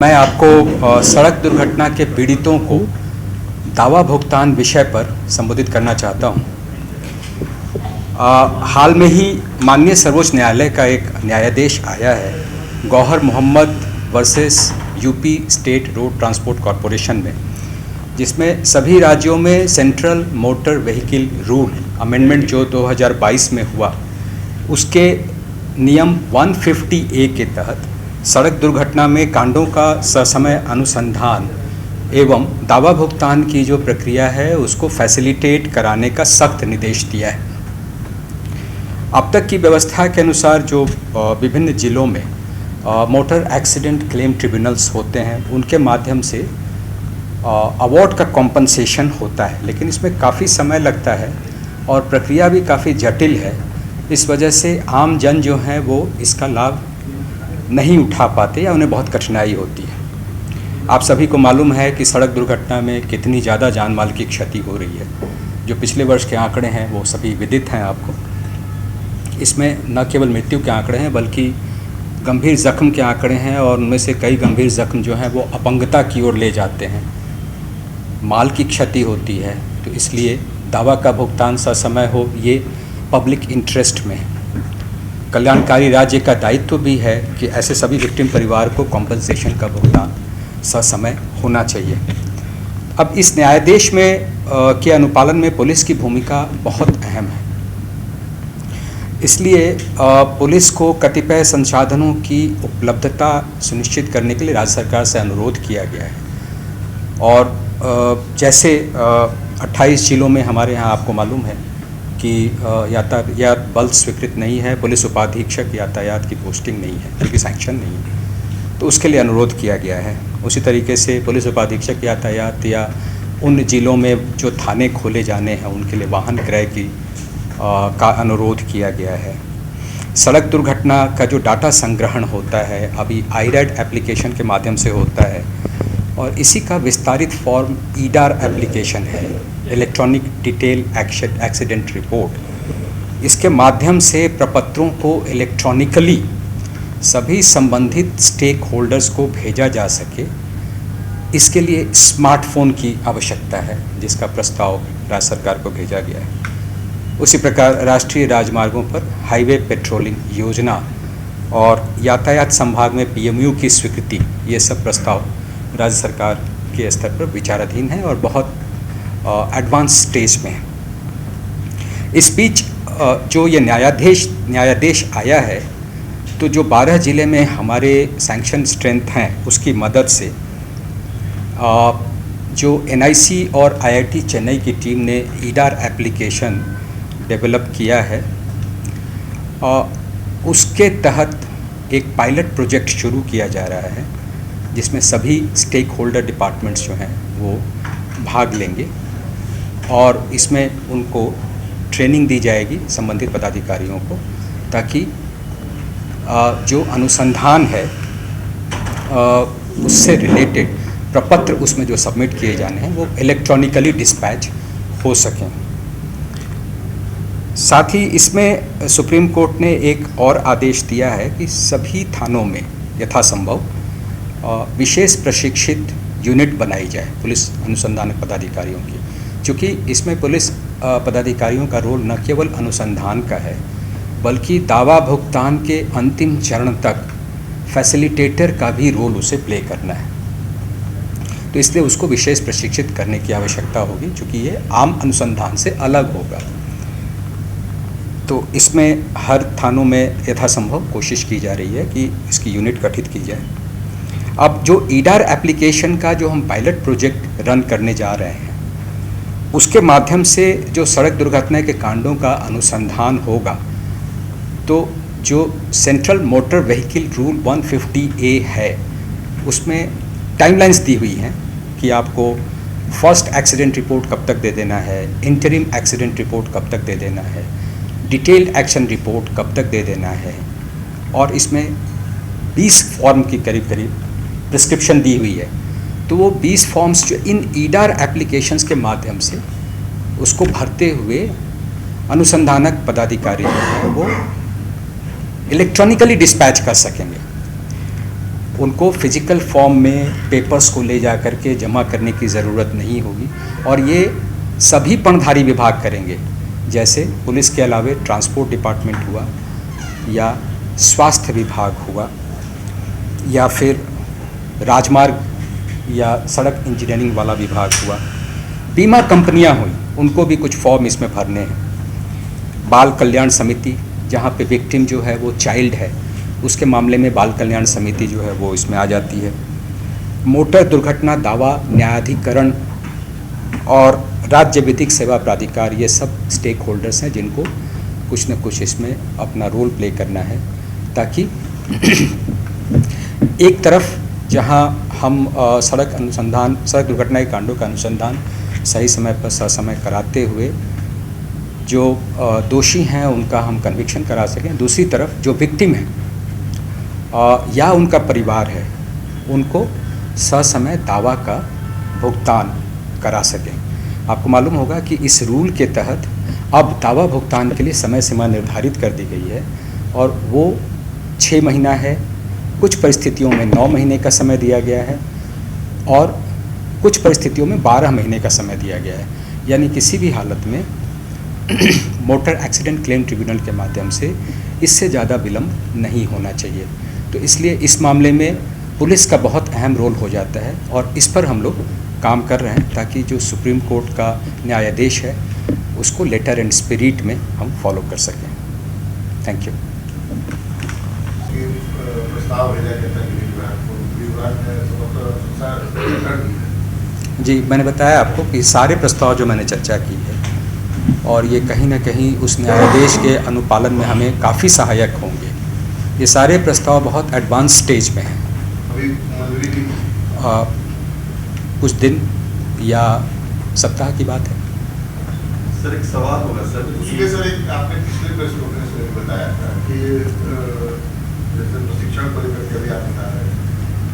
मैं आपको सड़क दुर्घटना के पीड़ितों को दावा भुगतान विषय पर संबोधित करना चाहता हूं। हाल में ही माननीय सर्वोच्च न्यायालय का एक न्यायादेश आया है Gauhar Mohammad versus UP state road transport corporation में, जिसमें सभी राज्यों में central motor vehicle rule amendment जो 2022 में हुआ, उसके नियम 150A के तहत सड़क दुर्घटना में कांडों का ससमय अनुसंधान एवं दावा भुगतान की जो प्रक्रिया है उसको फैसिलिटेट कराने का सख्त निर्देश दिया है। अब तक की व्यवस्था के अनुसार जो विभिन्न जिलों में मोटर एक्सीडेंट क्लेम ट्रिब्यूनल्स होते हैं, उनके माध्यम से अवार्ड का कॉम्पनसेशन होता है, लेकिन इसमें काफ़ी समय लगता है और प्रक्रिया भी काफ़ी जटिल है। इस वजह से आम जन जो हैं वो इसका लाभ नहीं उठा पाते या उन्हें बहुत कठिनाई होती है। आप सभी को मालूम है कि सड़क दुर्घटना में कितनी ज़्यादा जान माल की क्षति हो रही है। जो पिछले वर्ष के आंकड़े हैं वो सभी विदित हैं आपको। इसमें न केवल मृत्यु के आंकड़े हैं बल्कि गंभीर जख्म के आंकड़े हैं, और उनमें से कई गंभीर जख्म जो हैं वो अपंगता की ओर ले जाते हैं, माल की क्षति होती है। तो इसलिए दावा का भुगतान ससमय हो, ये पब्लिक इंटरेस्ट में है। कल्याणकारी राज्य का दायित्व भी है कि ऐसे सभी विक्टिम परिवार को कॉम्पनसेशन का भुगतान ससमय होना चाहिए। अब इस न्यायादेश में के अनुपालन में पुलिस की भूमिका बहुत अहम है। इसलिए पुलिस को कतिपय संसाधनों की उपलब्धता सुनिश्चित करने के लिए राज्य सरकार से अनुरोध किया गया है। और जैसे 28 जिलों में हमारे यहाँ आपको मालूम है कि यातायात बल स्वीकृत नहीं है, पुलिस उपाधीक्षक यातायात की पोस्टिंग नहीं है क्योंकि सैंक्शन नहीं है, तो उसके लिए अनुरोध किया गया है। उसी तरीके से पुलिस उपाधीक्षक यातायात या उन जिलों में जो थाने खोले जाने हैं उनके लिए वाहन क्रय की का अनुरोध किया गया है। सड़क दुर्घटना का जो डाटा संग्रहण होता है अभी IRAD एप्लीकेशन के माध्यम से होता है, और इसी का विस्तारित फॉर्म EDAR एप्लीकेशन है, इलेक्ट्रॉनिक डिटेल एक्सीडेंट रिपोर्ट। इसके माध्यम से प्रपत्रों को इलेक्ट्रॉनिकली सभी संबंधित स्टेक होल्डर्स को भेजा जा सके, इसके लिए स्मार्टफोन की आवश्यकता है, जिसका प्रस्ताव राज्य सरकार को भेजा गया है। उसी प्रकार राष्ट्रीय राजमार्गों पर हाईवे पेट्रोलिंग योजना और यातायात संभाग में PMU की स्वीकृति, ये सब प्रस्ताव राज्य सरकार के स्तर पर विचाराधीन है और बहुत एडवांस स्टेज में है। इस बीच जो ये न्यायादेश आया है, तो जो 12 ज़िले में हमारे सैंक्शन स्ट्रेंथ हैं उसकी मदद से जो NIC और IIT चेन्नई की टीम ने EDAR एप्लीकेशन डेवलप किया है, उसके तहत एक पायलट प्रोजेक्ट शुरू किया जा रहा है जिसमें सभी स्टेक होल्डर डिपार्टमेंट्स जो हैं वो भाग लेंगे, और इसमें उनको ट्रेनिंग दी जाएगी संबंधित पदाधिकारियों को, ताकि जो अनुसंधान है उससे रिलेटेड प्रपत्र उसमें जो सबमिट किए जाने हैं वो इलेक्ट्रॉनिकली डिस्पैच हो सकें। साथ ही इसमें सुप्रीम कोर्ट ने एक और आदेश दिया है कि सभी थानों में यथासंभव विशेष प्रशिक्षित यूनिट बनाई जाए पुलिस अनुसंधान पदाधिकारियों की, क्योंकि इसमें पुलिस पदाधिकारियों का रोल न केवल अनुसंधान का है बल्कि दावा भुगतान के अंतिम चरण तक फैसिलिटेटर का भी रोल उसे प्ले करना है। तो इसलिए उसको विशेष प्रशिक्षित करने की आवश्यकता होगी, क्योंकि ये आम अनुसंधान से अलग होगा। तो इसमें हर थानों में यथासंभव कोशिश की जा रही है कि इसकी यूनिट गठित की जाए। अब जो EDAR एप्लीकेशन का जो हम पायलट प्रोजेक्ट रन करने जा रहे हैं, उसके माध्यम से जो सड़क दुर्घटना के कांडों का अनुसंधान होगा, तो जो central motor vehicle rule 150A है उसमें टाइमलाइंस दी हुई हैं कि आपको फर्स्ट एक्सीडेंट रिपोर्ट कब तक दे देना है, इंटरिम एक्सीडेंट रिपोर्ट कब तक दे देना है, डिटेल्ड एक्शन रिपोर्ट कब तक दे देना है, और इसमें 20 फॉर्म की करीब प्रिस्क्रिप्शन दी हुई है। तो वो 20 फॉर्म्स जो इन EDAR एप्लीकेशंस के माध्यम से उसको भरते हुए अनुसंधानक पदाधिकारी जो हैं वो इलेक्ट्रॉनिकली डिस्पैच कर सकेंगे। उनको फिजिकल फॉर्म में पेपर्स को ले जा कर के जमा करने की ज़रूरत नहीं होगी और ये सभी पणधारी विभाग करेंगे, जैसे पुलिस के अलावे ट्रांसपोर्ट डिपार्टमेंट हुआ या स्वास्थ्य विभाग हुआ या फिर राजमार्ग या सड़क इंजीनियरिंग वाला विभाग हुआ, बीमा कंपनियां हुई, उनको भी कुछ फॉर्म इसमें भरने हैं। बाल कल्याण समिति, जहां पे विक्टिम जो है वो चाइल्ड है, उसके मामले में बाल कल्याण समिति जो है वो इसमें आ जाती है। मोटर दुर्घटना दावा न्यायाधिकरण और राज्य विधिक सेवा प्राधिकार, ये सब स्टेक होल्डर्स हैं जिनको कुछ न कुछ इसमें अपना रोल प्ले करना है, ताकि एक तरफ जहां हम सड़क दुर्घटना के कांडों का अनुसंधान सही समय पर ससमय कराते हुए जो दोषी हैं उनका हम कन्विक्शन करा सकें, दूसरी तरफ जो विक्टिम है या उनका परिवार है उनको ससमय दावा का भुगतान करा सकें। आपको मालूम होगा कि इस रूल के तहत अब दावा भुगतान के लिए समय सीमा निर्धारित कर दी गई है और वो 6 महीना है, कुछ परिस्थितियों में 9 महीने का समय दिया गया है और कुछ परिस्थितियों में 12 महीने का समय दिया गया है। यानी किसी भी हालत में मोटर एक्सीडेंट क्लेम ट्रिब्यूनल के माध्यम से इससे ज़्यादा विलम्ब नहीं होना चाहिए। तो इसलिए इस मामले में पुलिस का बहुत अहम रोल हो जाता है और इस पर हम लोग काम कर रहे हैं ताकि जो सुप्रीम कोर्ट का न्यायादेश है उसको लेटर एंड स्पिरिट में हम फॉलो कर सकें। Thank you. जी, मैंने बताया आपको कि सारे प्रस्ताव जो मैंने चर्चा की है और ये कहीं ना कहीं उस न्यायादेश के अनुपालन में हमें काफ़ी सहायक होंगे। ये सारे प्रस्ताव बहुत एडवांस स्टेज में हैं। कुछ दिन या सप्ताह की बात है। सर एक सवाल होगा सर, उसके सर एक आपने पिछले प्रेस कॉन्फ्रेंस में बताया था कि जैसे प्रशिक्षण को लेकर के अभी आप बता रहे हैं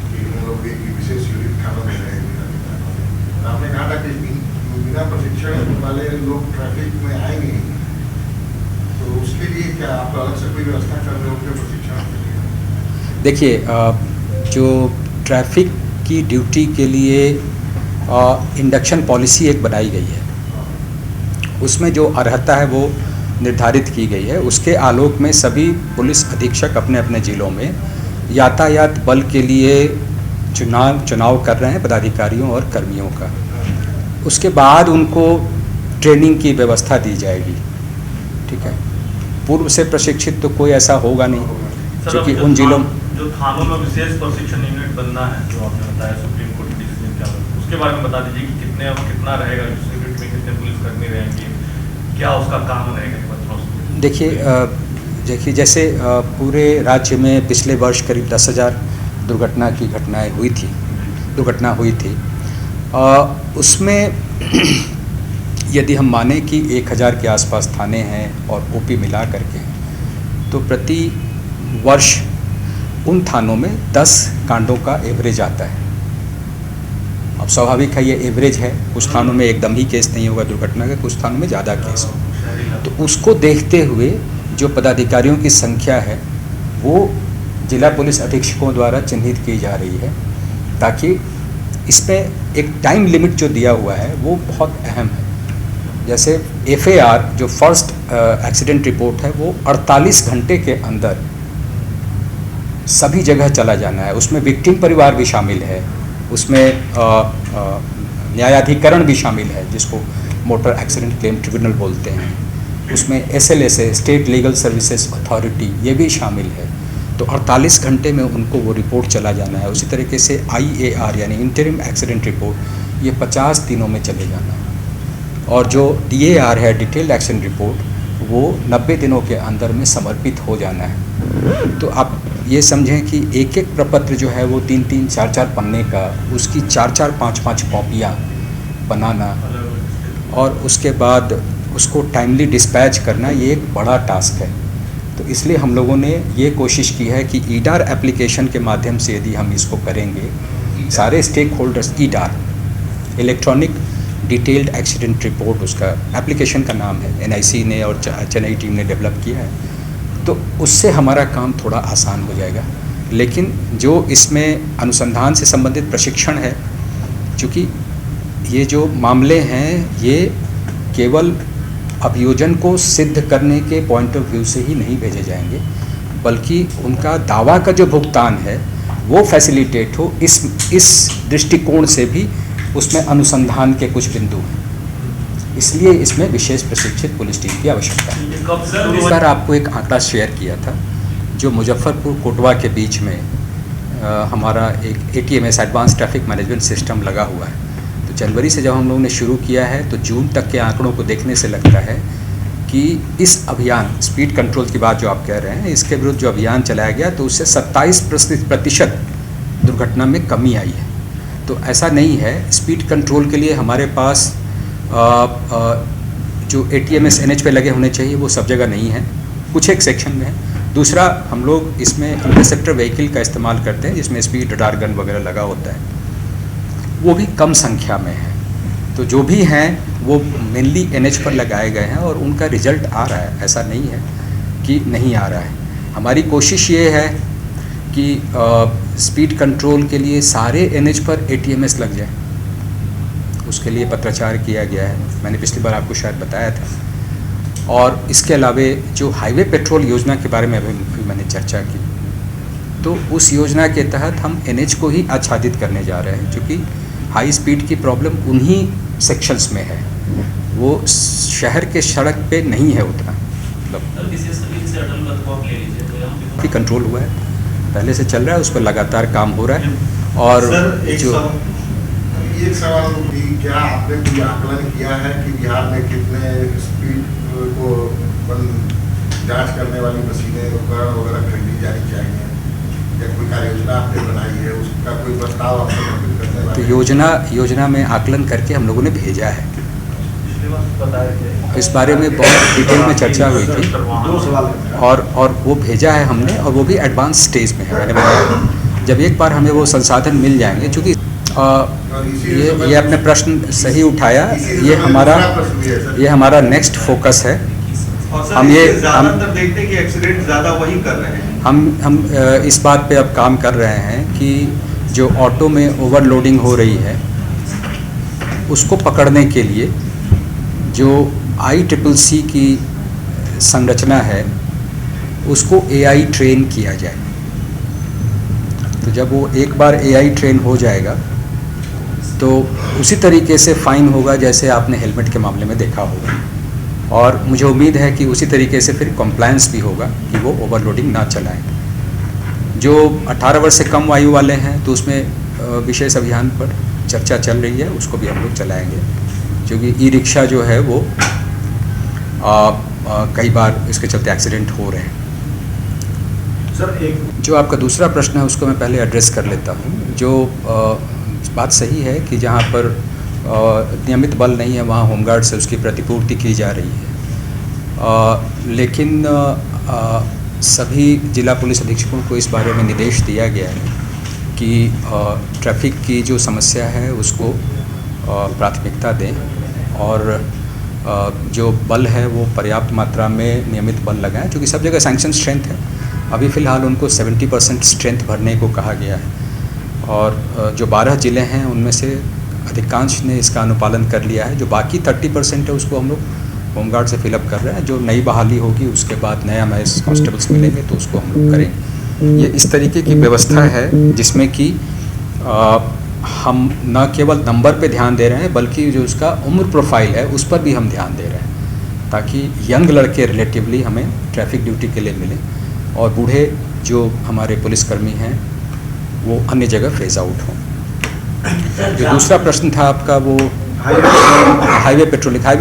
कि हम लोग एक विशेष यूनिट थानों में रहेंगे, आपने कहा था कि बिना प्रशिक्षण वाले लोग ट्रैफिक में आएंगे, तो उसके लिए क्या आप अलग से कोई व्यवस्था कर रहे हो उनके प्रशिक्षण के लिए? देखिए, जो ट्रैफिक की ड्यूटी के लिए इंडक्शन पॉलिसी एक बनाई गई है, उसमें जो अर्हता है वो निर्धारित की गई है। उसके आलोक में सभी पुलिस अधीक्षक अपने अपने जिलों में यातायात बल के लिए चुनाव कर रहे हैं पदाधिकारियों और कर्मियों का। उसके बाद उनको ट्रेनिंग की व्यवस्था दी जाएगी। ठीक है, पूर्व से प्रशिक्षित तो कोई ऐसा होगा नहीं, क्योंकि उन जिलों जो थानों में विशेष प्रशिक्षण यूनिट बनना है जो आपने बताया सुप्रीम कोर्ट के डिसीजन के आधार, उसके बारे में बता दीजिए कि कितना रहेगा, उस यूनिट में कितने पुलिसकर्मी रहेंगे, क्या उसका काम रहेगा? देखिए, जैसे पूरे राज्य में पिछले वर्ष करीब 10,000 दुर्घटना हुई थी। उसमें यदि हम माने कि 1,000 के आसपास थाने हैं और ओपी मिला करके हैं, तो प्रति वर्ष उन थानों में 10 कांडों का एवरेज आता है। अब स्वाभाविक है, ये एवरेज है, कुछ थानों में एकदम ही केस नहीं होगा दुर्घटना का, कुछ थानों में ज़्यादा केस हो। तो उसको देखते हुए जो पदाधिकारियों की संख्या है वो जिला पुलिस अधीक्षकों द्वारा चिन्हित की जा रही है, ताकि इसमें एक टाइम लिमिट जो दिया हुआ है वो बहुत अहम है। जैसे FAR जो फर्स्ट एक्सीडेंट रिपोर्ट है वो 48 घंटे के अंदर सभी जगह चला जाना है। उसमें विक्टिम परिवार भी शामिल है, उसमें न्यायाधिकरण भी शामिल है जिसको मोटर एक्सीडेंट क्लेम ट्रिब्यूनल बोलते हैं, उसमें SLSA state legal services authority ये भी शामिल है। तो 48 घंटे में उनको वो रिपोर्ट चला जाना है। उसी तरीके से IAR यानी इंटरिम एक्सीडेंट रिपोर्ट, ये 50 दिनों में चले जाना है। और जो DAR है डिटेल्ड एक्शन रिपोर्ट, वो 90 दिनों के अंदर में समर्पित हो जाना है। तो आप ये समझें कि एक एक प्रपत्र जो है वो 3-3, 4-4 पन्ने का, उसकी 4-4, 5-5 कॉपियाँ बनाना और उसके बाद उसको टाइमली डिस्पैच करना, ये एक बड़ा टास्क है। तो इसलिए हम लोगों ने ये कोशिश की है कि EDAR एप्लीकेशन के माध्यम से यदि हम इसको करेंगे, सारे stake holders, EDAR electronic detailed accident report उसका एप्लीकेशन का नाम है, NIC ने और चेन्नई टीम ने डेवलप किया है, तो उससे हमारा काम थोड़ा आसान हो जाएगा। लेकिन जो इसमें अनुसंधान से संबंधित प्रशिक्षण है, चूँकि ये जो मामले हैं ये केवल अभियोजन को सिद्ध करने के पॉइंट ऑफ व्यू से ही नहीं भेजे जाएंगे, बल्कि उनका दावा का जो भुगतान है वो फैसिलिटेट हो, इस दृष्टिकोण से भी उसमें अनुसंधान के कुछ बिंदु हैं। इसलिए इसमें विशेष प्रशिक्षित पुलिस टीम की आवश्यकता है। इस बार आपको एक आंकड़ा शेयर किया था, जो मुजफ्फरपुर कोटवा के बीच में हमारा एक ATMS advance traffic management system लगा हुआ है। तो जनवरी से जब हम लोगों ने शुरू किया है तो जून तक के आंकड़ों को देखने से लगता है कि इस अभियान स्पीड कंट्रोल की बात जो आप कह रहे हैं, इसके विरुद्ध जो अभियान चलाया गया तो उससे 27% दुर्घटना में कमी आई है। तो ऐसा नहीं है, स्पीड कंट्रोल के लिए हमारे पास जो ATMS NH पे लगे होने चाहिए वो सब जगह नहीं है, कुछ एक सेक्शन में है। दूसरा, हम लोग इसमें इंटरसेप्टर व्हीकल का इस्तेमाल करते हैं जिसमें स्पीड रडार गन वगैरह लगा होता है, वो भी कम संख्या में है। तो जो भी हैं वो मेनली NH पर लगाए गए हैं और उनका रिजल्ट आ रहा है, ऐसा नहीं है कि नहीं आ रहा है। हमारी कोशिश ये है कि स्पीड कंट्रोल के लिए सारे NH पर ATMS लग जाए, उसके लिए पत्राचार किया गया है, मैंने पिछली बार आपको शायद बताया था। और इसके अलावे जो हाईवे पेट्रोल योजना के बारे में अभी मैंने चर्चा की, तो उस योजना के तहत हम NH को ही आच्छादित करने जा रहे हैं, क्योंकि हाई स्पीड की प्रॉब्लम उन्हीं सेक्शंस में है, वो शहर के सड़क पे नहीं है उतना। मतलब भी कंट्रोल हुआ है, पहले से चल रहा है, उस पर लगातार काम हो रहा है। और जो एक सवाल भी, क्या आपने कोई आकलन किया है कि बिहार में कितने स्पीड को जांच करने वाली मशीनें, उपकरण वगैरह खरीदी जानी चाहिए, या कोई कार्य योजना आपने बनाई है, उसका कोई प्रस्ताव आपने समर्पित करने वाले? तो योजना में आकलन करके हम लोगों ने भेजा है। इस बारे में बहुत डिटेल में चर्चा हुई थी और वो भेजा है हमने, और वो भी एडवांस स्टेज में है। मैंने बताया जब एक बार हमें वो संसाधन मिल जाएंगे, चूँकि ये अपने प्रश्न सही उठाया, ये हमारा नेक्स्ट फोकस है। हम देखते हैं कि एक्सीडेंट ज़्यादा वही कर रहे हैं। हम इस बात पे अब काम कर रहे हैं कि जो ऑटो में ओवरलोडिंग हो रही है उसको पकड़ने के लिए जो ICCC की संरचना है उसको AI ट्रेन किया जाए। तो जब वो एक बार AI ट्रेन हो जाएगा तो उसी तरीके से फ़ाइन होगा जैसे आपने हेलमेट के मामले में देखा होगा, और मुझे उम्मीद है कि उसी तरीके से फिर कॉम्प्लायंस भी होगा कि वो ओवरलोडिंग ना चलाएं। जो 18 वर्ष से कम आयु वाले हैं तो उसमें विशेष अभियान पर चर्चा चल रही है, उसको भी हम लोग चलाएंगे, क्योंकि ई-रिक्शा जो है वो कई बार इसके चलते एक्सीडेंट हो रहे हैं। सर, जो आपका दूसरा प्रश्न है उसको मैं पहले एड्रेस कर लेता हूँ। जो बात सही है कि जहाँ पर नियमित बल नहीं है वहाँ होमगार्ड से उसकी प्रतिपूर्ति की जा रही है, लेकिन सभी जिला पुलिस अधीक्षकों को इस बारे में निर्देश दिया गया है कि ट्रैफिक की जो समस्या है उसको प्राथमिकता दें, और जो बल है वो पर्याप्त मात्रा में नियमित बल लगाएं, क्योंकि सब जगह सैंक्शन स्ट्रेंथ है। अभी फ़िलहाल उनको 70% स्ट्रेंथ भरने को कहा गया है, और जो 12 ज़िले हैं उनमें से अधिकांश ने इसका अनुपालन कर लिया है। जो बाकी 30% है उसको हम लोग होमगार्ड से फिलअप कर रहे हैं। जो नई बहाली होगी उसके बाद नया हमें कांस्टेबल्स मिलेंगे तो उसको हम लोग करेंगे। ये इस तरीके की व्यवस्था है जिसमें कि हम न केवल नंबर पे ध्यान दे रहे हैं बल्कि जो उसका उम्र प्रोफाइल है उस पर भी हम ध्यान दे रहे हैं, ताकि यंग लड़के रिलेटिवली हमें ट्रैफिक ड्यूटी के लिए मिलें, और बूढ़े जो हमारे पुलिसकर्मी हैं वो अन्य जगह फेज आउट हों। जो दूसरा प्रश्न था आपका वो हाईवे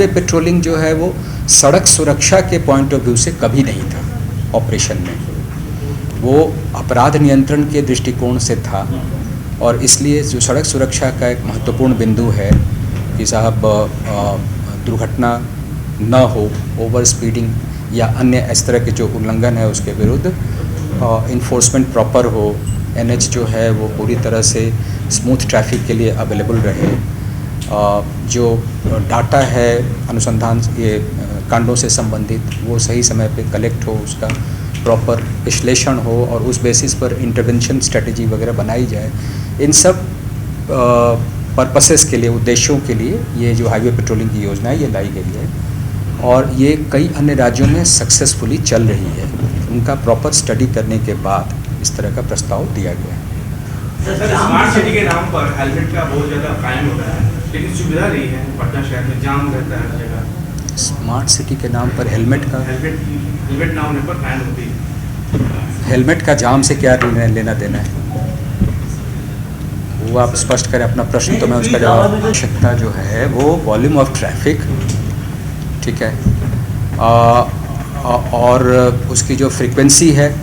पेट्रोलिंग जो है वो सड़क सुरक्षा के पॉइंट ऑफ व्यू से कभी नहीं था ऑपरेशन में, वो अपराध नियंत्रण के दृष्टिकोण से था, और इसलिए जो सड़क सुरक्षा का एक महत्वपूर्ण बिंदु है कि साहब दुर्घटना न हो, ओवर स्पीडिंग या अन्य इस तरह के जो उल्लंघन है उसके विरुद्ध इन्फोर्समेंट प्रॉपर हो, NH जो है वो पूरी तरह से स्मूथ ट्रैफिक के लिए अवेलेबल रहे, जो डाटा है अनुसंधान ये कांडों से संबंधित वो सही समय पे कलेक्ट हो, उसका प्रॉपर विश्लेषण हो और उस बेसिस पर इंटरवेंशन स्ट्रेटजी वगैरह बनाई जाए। इन सब पर्पसेस के लिए, उद्देश्यों के लिए ये जो हाईवे पेट्रोलिंग की योजना है ये लाई गई है और ये कई अन्य राज्यों में सक्सेसफुली चल रही है। उनका प्रॉपर स्टडी करने के बाद इस तरह का प्रस्ताव दिया गया है। सर, स्मार्ट सिटी के नाम पर हेलमेट का बहुत ज़्यादा कायम हो रहा है, लेकिन सुविधा नहीं है। पटना शहर में जाम रहता है हर जगह। स्मार्ट सिटी के नाम पर हेलमेट ना होने पर फाइन होती है। हेलमेट का जाम से क्या लेना देना है, वो आप स्पष्ट करें अपना प्रश्न, तो मैं उसका जवाब। आवश्यकता जो है वो वॉल्यूम ऑफ ट्रैफिक, ठीक है, और उसकी जो फ्रीक्वेंसी है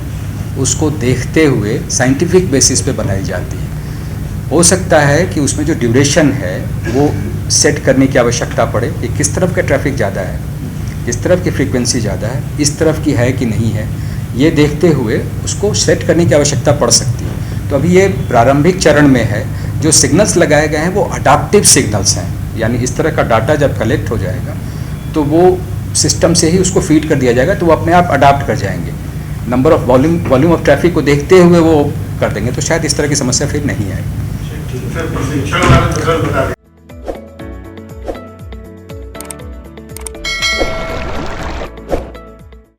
उसको देखते हुए साइंटिफिक बेसिस पे बनाई जाती है। हो सकता है कि उसमें जो ड्यूरेशन है वो सेट करने की आवश्यकता पड़े कि किस तरफ का ट्रैफिक ज़्यादा है, किस तरफ की फ्रीक्वेंसी ज़्यादा है, इस तरफ की है कि नहीं है, ये देखते हुए उसको सेट करने की आवश्यकता पड़ सकती है। तो अभी ये प्रारंभिक चरण में है। जो सिग्नल्स लगाए गए हैं वो अडाप्टिव सिग्नल्स हैं, यानी इस तरह का डाटा जब कलेक्ट हो जाएगा तो वो सिस्टम से ही उसको फीड कर दिया जाएगा, तो वो अपने आप अडाप्ट कर जाएंगे। Number of volume of traffic को देखते हुए वो कर देंगे, तो शायद इस तरह की समस्या फिर नहीं आएगी। सर, प्रशिक्षण वाले तो सर बता दें।